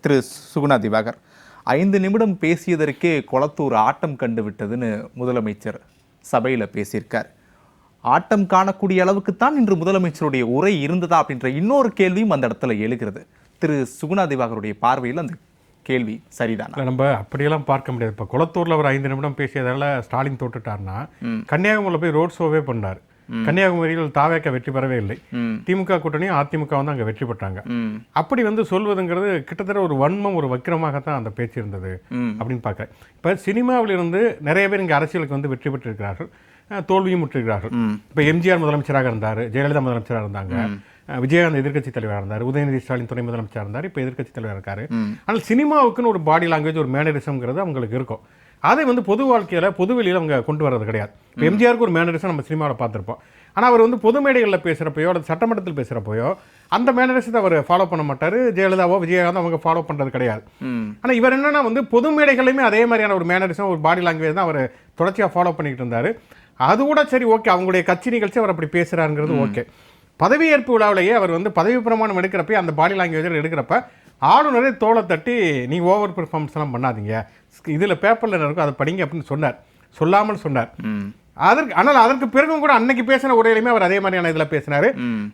திரு சுகுணா திவாகர், 5 நிமிடம் பேசியதற்கே கொளத்தூர் ஆட்டம் கண்டு விட்டதுன்னு முதலமைச்சர் சபையில் பேசியிருக்கார். ஆட்டம் காணக்கூடிய அளவுக்குத்தான் இன்று முதலமைச்சருடைய உரை இருந்ததா அப்படின்ற இன்னொரு கேள்வியும் அந்த இடத்துல எழுகிறது. திரு சுகுணா திவாகருடைய பார்வையில் அந்த கேள்வி சரிதானா? நம்ம அப்படியெல்லாம் பார்க்க முடியாது. இப்போ கொளத்தூர்ல ஒரு 5 நிமிடம் பேசியதால ஸ்டாலின் தோட்டுட்டார்னா, கன்னியாகுமரியில் போய் ரோட் ஷோவே பண்ணார். கன்னியாகுமரியில் தாவேக்க வெற்றி பெறவே இல்லை. திமுக கூட்டணியும் அதிமுக வந்து அங்கே வெற்றி பெற்றாங்க. அப்படி வந்து சொல்வதுங்கிறது கிட்டத்தட்ட ஒரு வன்மம், ஒரு வக்கிரமாகத்தான் அந்த பேச்சு இருந்தது அப்படின்னு பார்க்குறேன். இப்போ சினிமாவில் இருந்து நிறைய பேர் இங்கே அரசியலுக்கு வந்து வெற்றி பெற்றிருக்கிறார்கள், தோல்வியும் முற்றிருக்கிறார்கள். இப்போ எம்ஜிஆர் முதலமைச்சராக இருந்தார், ஜெயலலிதா முதலமைச்சராக இருந்தாங்க, விஜயகாந்த் எதிர்க்கட்சி தலைவராக இருந்தார், உதயநிதி ஸ்டாலின் துணை முதலமைச்சராக இருந்தார், இப்போ எதிர்க்கட்சி தலைவராக இருக்காரு. ஆனால் சினிமாவுக்குன்னு ஒரு பாடி லாங்குவேஜ், ஒரு மேனரிசம்ங்கிறது அவங்களுக்கு இருக்கும். அதை வந்து பொது வாழ்க்கையில் பொது வெளியில் அவங்க கொண்டு வர்றது கிடையாது. இப்போ எம்ஜிஆருக்கு ஒரு மேனரிசம் நம்ம சினிமாவில் பார்த்துருப்போம். ஆனால் அவர் வந்து பொது மேடைகளில் பேசுகிறப்பையோ அல்லது சட்டமன்றத்தில் பேசுகிறப்பையோ அந்த மேனரிசத்தை அவர் ஃபாலோ பண்ண மாட்டார். ஜெயலலிதாவோ விஜயகாந்தோ அவங்க ஃபாலோ பண்ணுறது கிடையாது. ஆனால் இவர் என்னன்னா வந்து பொது மேடைகளையுமே அதே மாதிரியான ஒரு மேனரிசம், ஒரு பாடி லாங்குவேஜ் தான் அவர் தொடர்ச்சியாக ஃபாலோ பண்ணிக்கிட்டு இருந்தார். அது கூட சரி, ஓகே, அவங்களுடைய கட்சி நிகழ்ச்சி அவர் அப்படி பேசுகிறாருங்கிறது ஓகே. பதவியேற்பு விழாவிலேயே அவர் வந்து பதவி பிரமாணம் எடுக்கிறப்ப அந்த பாடி லாங்குவேஜில் எடுக்கிறப்ப ஆளுநரே தோளை தட்டி நீங்கள் ஓவர் பெர்ஃபார்மன்ஸ்லாம் பண்ணாதீங்க, இதில் பேப்பரில் இருக்கும் அதை படிங்க அப்படின்னு சொன்னார். சொல்லாமல் சொன்னார். ஆனால் அதற்கு பிறகும் கூட அன்னைக்கு பேசின உரையிலுமே அவர் அதே மாதிரியான இதில் பேசினார்.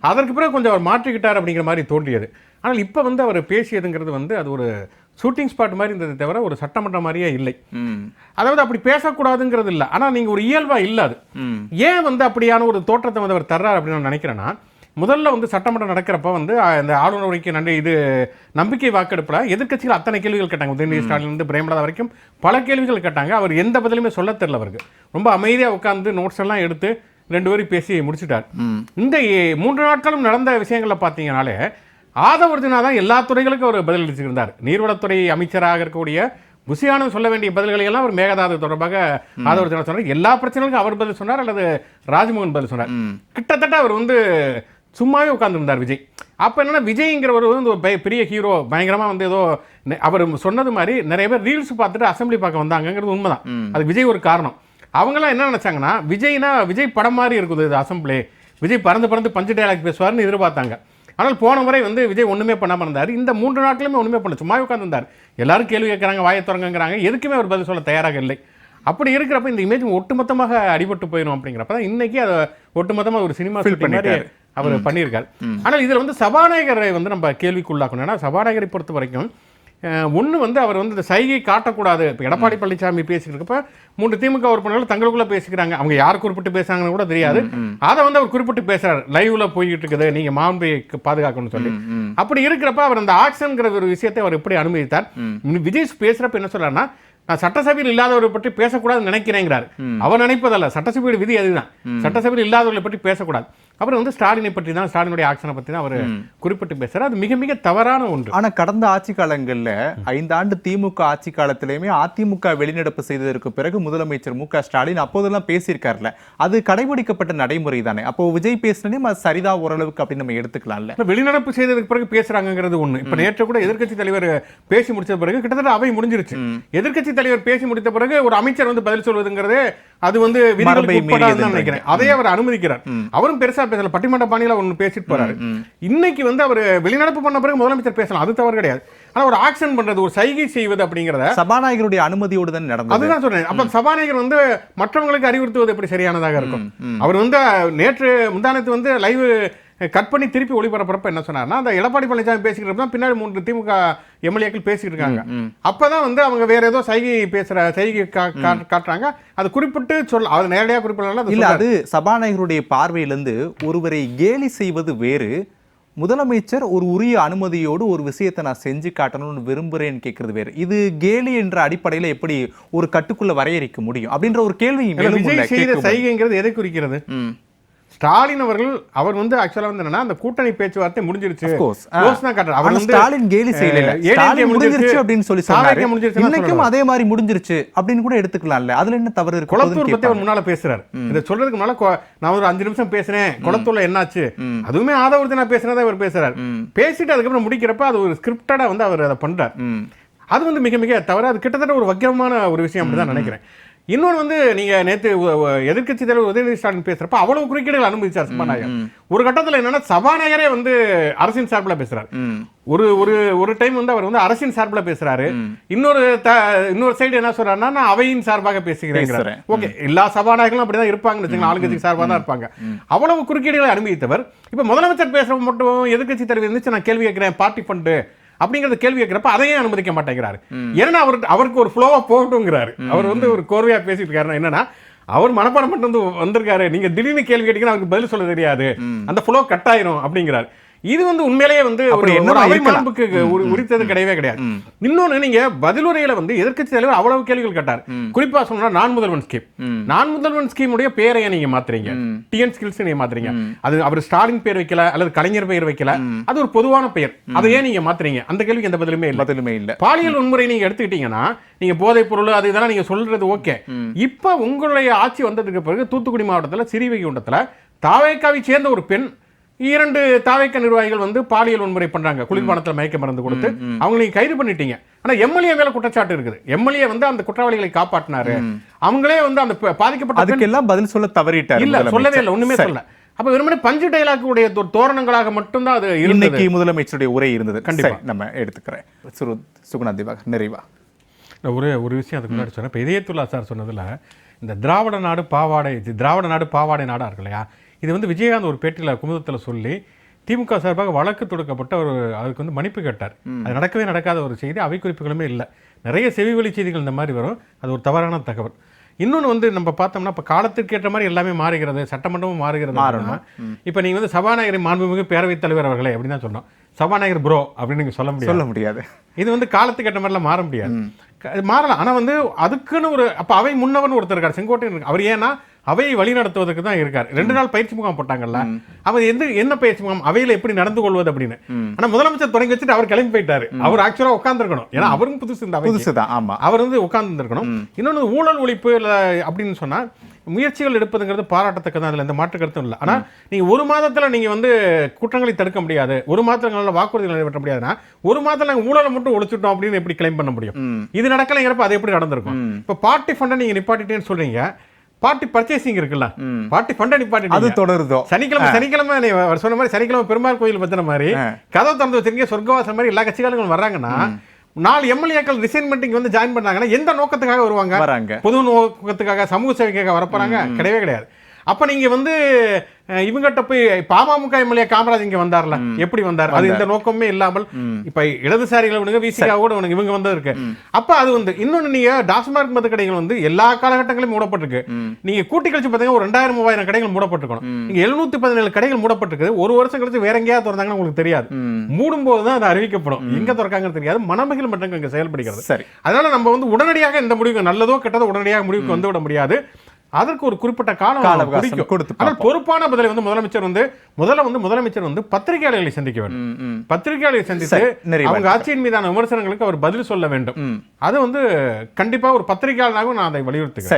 அதற்கு பிறகு கொஞ்சம் அவர் மாற்றிக்கிட்டார் அப்படிங்கிற மாதிரி தோன்றியது. ஆனால் இப்போ வந்து அவர் பேசியதுங்கிறது வந்து அது ஒரு ஷூட்டிங் ஸ்பாட் மாதிரி இருந்ததை தவிர ஒரு சட்டமன்றம் மாதிரியே இல்லை. அதாவது அப்படி பேசக்கூடாதுங்கிறது இல்லை, ஆனால் நீங்கள் ஒரு இயல்பாக இல்லை. அது ஏன் வந்து அப்படியான ஒரு தோற்றத்தை வந்து அவர் தர்றார் அப்படின்னு நான் நினைக்கிறேன்னா, முதல்ல வந்து சட்டமன்றம் நடக்கிறப்ப வந்து இந்த ஆளுநர் உரைக்கு நன்றி இது நம்பிக்கை வாக்கெடுப்பில் எதிர்க்கட்சிகள் அத்தனை கேள்விகள் கேட்டாங்க. உதயநிதி ஸ்டாலின் வந்து பிரேமலதா வரைக்கும் பல கேள்விகள் கேட்டாங்க. அவர் எந்த பதிலுமே சொல்ல தெரியல. அவருக்கு ரொம்ப அமைதியாக உட்காந்து நோட்ஸ் எல்லாம் எடுத்து 2 பேரும் பேசி முடிச்சுட்டார். இந்த 3 நாட்களும் நடந்த விஷயங்களை பார்த்தீங்கன்னாலே ஆதவர்ஜனா தான் எல்லா துறைகளுக்கும் அவர் பதில் அளிச்சிருந்தார். நீர்வளத்துறை அமைச்சராக இருக்கக்கூடிய புசியானந்த் சொல்ல வேண்டிய பதில்களை எல்லாம் அவர் மேகதாது தொடர்பாக ஆதவர்ஜனா சொன்னார். எல்லா பிரச்சனைகளுக்கும் அவர் பதில் சொன்னார் அல்லது ராஜ்மோகன் பதில் சொன்னார். கிட்டத்தட்ட அவர் வந்து சும்மாவே உட்கார்ந்துருந்தார் விஜய். அப்போ என்னன்னா, விஜய்ங்கிறவர் வந்து ஒரு பெரிய ஹீரோ, பயங்கரமாக வந்து ஏதோ அவர் சொன்னது மாதிரி நிறைய பேர் ரீல்ஸ் பார்த்துட்டு அசம்பிளி பார்க்க வந்தாங்கிறது உண்மைதான். அது விஜய் ஒரு காரணம். அவங்களாம் என்ன நினச்சாங்கன்னா, விஜய் படம் மாதிரி இருக்குது இது அசம்பிளி, விஜய் பறந்து பஞ்சு டயலாக் பேசுவார்னு எதிர்பார்த்தாங்க. ஆனால் போன முறை வந்து விஜய் ஒன்றுமே பண்ணாமல் இருந்தார். இந்த 3 நாட்களுமே ஒன்றுமே பண்ண, சும்மாவே உட்காந்துருந்தார். எல்லாரும் கேள்வி கேட்குறாங்க, வாயை தொடங்குங்கிறாங்க, எதுக்குமே அவர் பதில் சொல்ல தயாராக இல்லை. அப்படி இருக்கிறப்ப இந்த இமேஜ் ஒட்டுமொத்தமாக அடிபட்டு போயிடும். அப்படிங்கிறப்ப தான் இன்னைக்கு அதை ஒட்டுமொத்தமாக ஒரு சினிமா ஷூட்டிங் மாதிரி அவர் பண்ணியிருக்காரு. ஆனால் இதில் வந்து சபாநாயகரை வந்து நம்ம கேள்விக்குள்ளாக்கணும். ஏன்னா சபாநாயகரை பொறுத்த வரைக்கும் ஒன்று வந்து அவர் வந்து இந்த சைகை காட்டக்கூடாது. இப்போ எடப்பாடி பழனிசாமி பேசிக்கிறப்ப 3 திமுக உறுப்பினர்கள் தங்களுக்குள்ள பேசிக்கிறாங்க. அவங்க யார் குறிப்பிட்டு பேசுறாங்கன்னு கூட தெரியாது. அதை வந்து அவர் குறிப்பிட்டு பேசுறாரு, லைவ்ல போய்கிட்டு இருக்குது, நீங்க மாண்பை பாதுகாக்கணும்னு சொல்லி. அப்படி இருக்கிறப்ப அவர் அந்த ஆக்ஷன்ங்கிற ஒரு விஷயத்தை அவர் எப்படி அனுமதித்தார்? விஜய் பேசுறப்ப என்ன சொல்றாருன்னா, நான் சட்டசபையில் இல்லாதவரை பற்றி பேசக்கூடாதுன்னு நினைக்கிறேங்கிறார். அவர் நினைப்பதல்ல, சட்டசபையோட விதி அதுதான். சட்டசபையில் இல்லாதவர்களை பற்றி பேசக்கூடாது. அப்புறம் வந்து ஸ்டாலினை பற்றி தான், ஸ்டாலினுடைய ஆக்ஷனை பற்றி தான் அவர் குறிப்பிட்டு பேசுறாரு. அது மிக மிக தவறான ஒன்று. ஆனால் கடந்த ஆட்சி காலங்களில் 5 ஆண்டு திமுக ஆட்சி காலத்திலேயுமே அதிமுக வெளிநடப்பு செய்ததற்கு பிறகு முதலமைச்சர் மு க ஸ்டாலின் அப்போதெல்லாம் பேசியிருக்காருல்ல, அது கடைபிடிக்கப்பட்ட நடைமுறை தானே. அப்போ விஜய் பேசினே அது சரிதான் ஓரளவுக்கு அப்படின்னு நம்ம எடுத்துக்கலாம்ல. வெளிநடப்பு செய்ததுக்கு பிறகு பேசுறாங்கிறது ஒண்ணு. இப்ப நேற்று கூட எதிர்க்கட்சி தலைவர் பேசி முடிச்ச பிறகு கிட்டத்தட்ட அவை முடிஞ்சிருச்சு. எதிர்க்கட்சி தலைவர் பேசி முடித்த பிறகு ஒரு அமைச்சர் வந்து பதில் சொல்வதுங்கிறது அது வந்து நினைக்கிறேன். அதே அவர் அனுமதிக்கிறார். அவரும் பெருசா பேசல, பட்டிமன்ற பாணியில ஒன்று பேசிட்டு போறாரு. இன்னைக்கு வந்து அவர் வெளிநடப்பு பண்ண பிறகு முதலமைச்சர் பேசலாம், அது தவறு கிடையாது. ஆனா ஒரு ஆக்ஷன் பண்றது, ஒரு சைகை செய்வது அப்படிங்கறத சபாநாயகருடைய அனுமதியோடு தான் நடந்தது. அதுதான் சொல்றேன். அப்ப சபாநாயகர் வந்து மற்றவங்களுக்கு அறிவுறுத்துவது எப்படி சரியானதாக இருக்கும்? அவர் வந்து நேற்று முந்தானத்து வந்து லைவ் கட் பண்ணி திருப்பி ஒளிபரப்புறப்ப என்ன சொன்னார்னா, அந்த எடப்பாடி பழனிசாமி பேசிக்கிறப்ப தான் பின்னாடி 3 திமுக எம்எல்ஏக்கள் பேசிக்கிட்டு இருக்காங்க. அப்பதான் வந்து அவங்க வேற ஏதோ சைகை காட்டுறாங்க. அது குறிப்பிட்டு அது நேரடியாக குறிப்பிடலாம் இல்ல. அது சபாநாயகருடைய பார்வையிலிருந்து ஒருவரை கேலி செய்வது வேறு, முதலமைச்சர் ஒரு உரிய அனுமதியோடு ஒரு விஷயத்தை நான் செஞ்சு காட்டணும்னு விரும்புறேன்னு கேட்கறது வேறு. இது கேலி என்ற அடிப்படையில் எப்படி ஒரு கட்டுக்குள்ள வரையறைக்க முடியும் அப்படின்ற ஒரு கேள்வி. விஜய் செய்த சைகைங்கிறது எதை குறிக்கிறது? ஸ்டாலின் அவர்கள் அவர் வந்து ஆக்சுவலா வந்து என்னன்னா, அந்த கூட்டணி பேச்சுவார்த்தை முடிஞ்சிருச்சு, அவர் ஸ்டாலின் கேலி செய்யல, ஸ்டாலின் முடிஞ்சிருச்சு அப்படின்னு சொல்லி சொன்னாரு. இன்னைக்கும் அதே மாதிரி முடிஞ்சிருச்சு அப்படின்னு கூட எடுத்துக்கலாம்ல, அதுல என்ன தவறு இருக்கு? கொளத்தூர் பத்தி அவர் முன்னால பேசுறாரு. இதை சொல்றதுக்கு முன்னால நான் ஒரு 5 நிமிஷம் பேசுறேன், கொளத்தூர்ல என்னாச்சு, அதுவுமே ஆதவர்ஜனா பேசுறதா அவர் பேசுறாரு. பேசிட்டு அதுக்கப்புறம் முடிக்கிறப்ப அது ஒரு ஸ்கிரிப்டடா வந்து அவர் அதை பண்றாரு. அது வந்து மிக மிக தவறு. அது கிட்டத்தட்ட ஒரு வக்கிரமான ஒரு விஷயம் அப்படிதான் நினைக்கிறேன். இன்னொன்று வந்து நீங்க நேற்று எதிர்க்கட்சி தலைவர் உதயநிதி ஸ்டாலின் பேசுறப்ப அவ்வளவு குறுக்கீடுகள் அனுமதிச்சார் சபாநாயகர். ஒரு கட்டத்தில் என்னன்னா சபாநாயகரே வந்து அரசின் சார்பில் பேசுறாரு. ஒரு ஒரு ஒரு டைம் வந்து அவர் வந்து அரசின் சார்பில் பேசுறாரு. இன்னொரு சைடு என்ன சொல்றாருன்னா நான் அவையின் சார்பாக பேசுகிறேன். ஓகே, எல்லா சபாநாயகர்களும் அப்படிதான் இருப்பாங்கன்னு வச்சுக்கோங்க, ஆளுங்கட்சி சார்பாக தான் இருப்பாங்க. அவ்வளவு குறுக்கீடுகளை அனுமதித்தவர் இப்ப முதலமைச்சர் பேசுற மட்டும் எதிர்க்கட்சி தலைவர் இருந்துச்சு நான் கேள்வி கேட்கிறேன் பார்ட்டி ஃபண்டு அப்படிங்கறது கேள்வி கேட்கிறப்ப அதையே அனுமதிக்க மாட்டேங்கிறாரு. ஏன்னா அவருக்கு ஒரு ஃப்ளோவா போகட்டும்ங்கிறாரு. அவர் வந்து ஒரு கோர்வையா பேசிட்டு இருக்காரு. என்னன்னா அவர் மனப்பாடம் பண்ணிட்டு வந்திருக்காரு, நீங்க திடீர்னு கேள்வி கேட்டீங்கன்னா அவருக்கு பதில் சொல்ல தெரியாது, அந்த ஃப்ளோ கட் ஆயிரும் அப்படிங்கிறாரு. இது வந்து உண்மையிலேயே வந்து மாண்புக்கு உரித்தது கிடையவே கிடையாது. இன்னொன்னு நீங்க பதிலுரையில வந்து எதிர்க்கட்சி தலைவர் அவ்வளவு கேள்விகள் கேட்டார். குறிப்பா சொன்னா நான் முதல்வன் ஸ்கீம் உடைய பேரை நீங்க மாத்துறீங்க, டிஎன் ஸ்கில்ஸ் நீங்க மாத்துறீங்க. அது அவர் ஸ்டாலின் பேர் வைக்கல அல்லது கலைஞர் பெயர் வைக்கல, அது ஒரு பொதுவான பெயர், அதை ஏன் நீங்க மாத்துறீங்க? அந்த கேள்விக்கு எந்த பதிலுமே இல்ல. பாலியல் வன்முறை நீங்க எடுத்துக்கிட்டீங்கன்னா நீங்க போதைப் பொருள் அது இதெல்லாம் நீங்க சொல்றது ஓகே. இப்ப உங்களுடைய ஆட்சி வந்ததுக்கு பிறகு தூத்துக்குடி மாவட்டத்துல சிறிவைகுண்டத்துல தாவேக்காவை சேர்ந்த ஒரு பெண் 2 தாவேக்க நிர்வாகிகள் வந்து பாலியல் வன்முறை பண்றாங்க, குளிர்பானத்தில் மயக்க மருந்து கொடுத்து அவங்க நீங்க கைது பண்ணிட்டீங்க. ஆனா எம்எல்ஏ மேல குற்றச்சாட்டு இருக்குது. எம்எல்ஏ வந்து அந்த குற்றவாளிகளை காப்பாற்றினாரு, அவங்களே வந்து அந்த பாதிக்கப்பட்ட அதுக்கெல்லாம் பதில் சொல்ல தவறிட்டார். இல்ல, சொல்லவே இல்லை, ஒண்ணுமே சொல்லல. அப்ப வெறுமனே பஞ்சு டைலாக் உடைய தோரணங்களாக மட்டும்தான் அது இன்னைக்கு முதலமைச்சருடைய உரை இருந்தது. கண்டிப்பா நம்ம எடுத்துக்கிறேன். சுகுணா திவாகர் நிறைவா ஒரு விஷயம் அதுக்கு முன்னாடி சொன்னேன். இப்போ இதயத்துல்லா சார் சொன்னதுல இந்த திராவிட நாடு பாவாடை நாடா இருக்கு இல்லையா, இது வந்து விஜயகாந்த் ஒரு பேட்டியில் குமுதத்தில் சொல்லி திமுக சார்பாக வழக்கு தொடுக்கப்பட்ட அதுக்கு வந்து மன்னிப்பு கேட்டார். அது நடக்காத ஒரு செய்தி, அவை குறிப்புகளுமே இல்லை. நிறைய செவிவழி செய்திகள் இந்த மாதிரி வரும், அது ஒரு தவறான தகவல். இன்னொன்று வந்து நம்ம பார்த்தோம்னா இப்போ காலத்திற்கு ஏற்ற மாதிரி எல்லாமே மாறுகிறது, சட்டமன்றமும் மாறுகிறது. இப்போ நீங்கள் வந்து சபாநாயகரை மாண்புமிகு பேரவைத் தலைவர் அவர்களே அப்படின்னு தான் சொன்னோம், சபாநாயகர் ப்ரோ அப்படின்னு நீங்கள் சொல்ல முடியாது. இது வந்து காலத்துக்கு ஏற்ற மாதிரிலாம் மாற முடியாது, மாறலாம். ஆனால் வந்து அதுக்குன்னு அப்போ அவை முன்னவன் ஒருத்தர் இருக்கார், செங்கோட்டையன். அவர் ஏன்னா அவையை வழி நடத்துவதற்கு தான் இருக்கார். 2 நாள் பயிற்சி முகாம் போட்டாங்கல்ல, அவர் என்ன பயிற்சி முகாம், அவையில எப்படி நடந்து கொள்வது அப்படின்னு. ஆனா முதலமைச்சர் தொடங்கி வச்சுட்டு அவர் கிளம்பி போயிட்டாரு. அவர் ஆக்சுவலா உட்கார்ந்துருக்கணும், ஏன்னா அவரும் புதுசுதான். அவர் வந்து உட்கார்ந்துருக்கணும். இன்னொன்று ஊழல் ஒழிப்பு அப்படின்னு சொன்னா முயற்சிகள் எடுப்பதுங்கிறது பாராட்டத்தக்கதான், அதுல எந்த மாற்று கருத்தும் இல்லை. ஆனா நீங்க 1 மாதத்துல நீங்க வந்து குற்றங்களை தடுக்க முடியாது, 1 மாதத்துல வாக்குறுதிகள் நிறைவேற்ற முடியாதுன்னா 1 மாதத்துல நாங்க ஊழலை மட்டும் ஒழிச்சுட்டோம் அப்படின்னு எப்படி கிளைம் பண்ண முடியும்? இது நடக்கலைங்கிறப்ப அது எப்படி நடந்திருக்கும்? இப்ப பார்ட்டி ஃபண்டை நீங்க நிப்பாட்டிட்டேன்னு சொல்றீங்க, பார்ட்டி பர்ச்சேசிங் இருக்குல்ல, பார்ட்டி ஃபண்டை நிப்பாட்டி அது தொடருதோ. சனிக்கிழமை சொன்ன மாதிரி சனிக்கிழமை பெருமாள் கோயில் பத்தின மாதிரி கதவை திறந்து வச்சிருக்கீங்க, சொர்க்கவாசம் மாதிரி எல்லா கட்சிகளும் வர்றாங்கன்னா 4 எம்எல்ஏக்கள் ரிசைன்மெண்ட்டிங் வந்து ஜாயின் பண்ணாங்கன்னா எந்த நோக்கத்துக்காக வருவாங்க? பொது நோக்கத்துக்காக, சமூக சேவைக்காக வரப்போறாங்க? கிடையவே கிடையாது. அப்ப நீங்க வந்து இவங்ககிட்ட போய் பாமக எம்எல்ஏ காமராஜ் இங்க வந்தார்ல, எப்படி வந்தார்? அது இந்த நோக்கமே இல்லாமல் இப்ப இடதுசாரிகளை விடுங்க, விசிகா கூட இவங்க வந்து இருக்கு. அப்ப அது வந்து இன்னொன்னு, நீங்க டாஸ்மார்க் மது கடைகள் வந்து எல்லா காலகட்டங்களும் மூடப்பட்டிருக்கு. நீங்க கூட்டி கழிச்சு பாத்தீங்கன்னா ஒரு 2000-3000 கடைகள் மூடப்பட்டிருக்கணும். நீங்க 717 கடைகள் மூடப்பட்டிருக்கு. 1 வருஷம் கழிச்சு வேற எங்கேயாவது திறந்தாங்கன்னு உங்களுக்கு தெரியாது. மூடும் போதுதான் அது அறிவிக்கப்படும், எங்க திறக்காங்கன்னு தெரியாது. மணமகள் மட்டும் இங்க செயல்படுகிறது. சரி, அதனால நம்ம வந்து உடனடியாக இந்த முடிவுக்கு, நல்லதோ கெட்டதோ உடனடியாக முடிவுக்கு வந்து விட முடியாது. அதற்கு ஒரு குறிப்பிட்ட கால கொடுத்து, ஆனால் பொறுப்பான பதிலை வந்து முதலமைச்சர் வந்து பத்திரிகையாளர்களை சந்திக்க வேண்டும். பத்திரிகையாளர்களை சந்தித்து அவங்க ஆட்சியின் மீதான விமர்சனங்களுக்கு அவர் பதில் சொல்ல வேண்டும். அது வந்து கண்டிப்பா ஒரு பத்திரிகையாளராகவும் நான் அதை வலியுறுத்துகிறேன்.